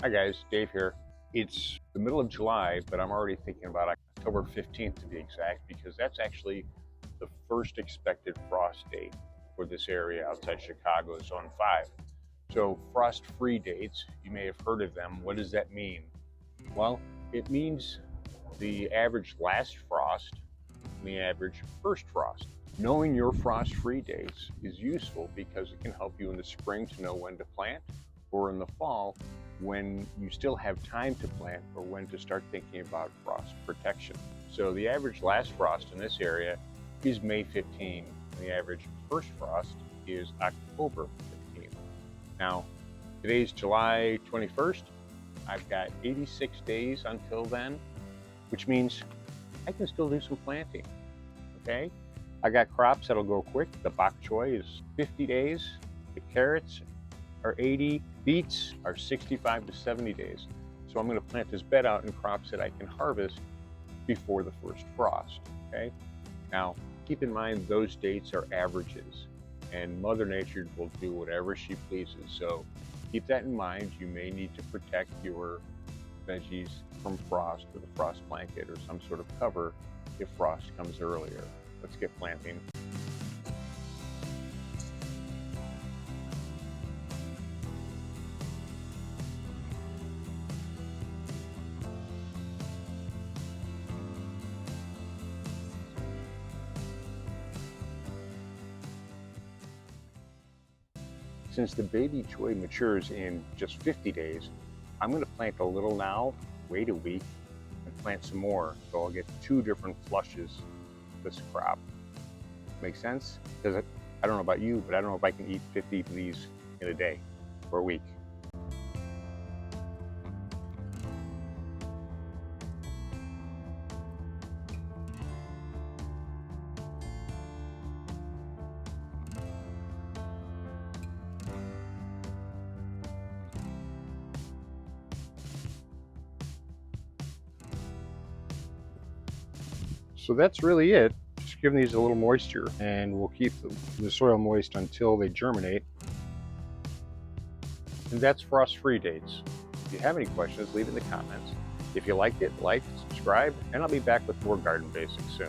Hi guys, Dave here. It's the middle of July, but I'm already thinking about October 15th to be exact, because that's actually the first expected frost date for this area outside Chicago, Zone 5. So frost-free dates, you may have heard of them. What does that mean? Well, it means the average last frost and the average first frost. Knowing your frost-free dates is useful because it can help you in the spring to know when to plant, or in the fall when you still have time to plant or when to start thinking about frost protection. So the average last frost in this area is May 15, and the average first frost is October 15. Now, today's July 21st. I've got 86 days until then, which means I can still do some planting, okay? I got crops that'll go quick. The bok choy is 50 days. The carrots are 80. Beets are 65 to 70 days. So I'm going to plant this bed out in crops that I can harvest before the first frost, okay? Now, keep in mind those dates are averages, and Mother Nature will do whatever she pleases. So keep that in mind. You may need to protect your veggies from frost with a frost blanket or some sort of cover if frost comes earlier. Let's get planting. Since the baby choy matures in just 50 days, I'm going to plant a little now, wait a week, and plant some more. So I'll get 2 different flushes of this crop. Make sense? Because I don't know about you, but I don't know if I can eat 50 of these in a day or a week. So that's really it. Just giving these a little moisture, and we'll keep the soil moist until they germinate. And that's frost-free dates. If you have any questions, leave it in the comments. If you liked it, like, subscribe, and I'll be back with more garden basics soon.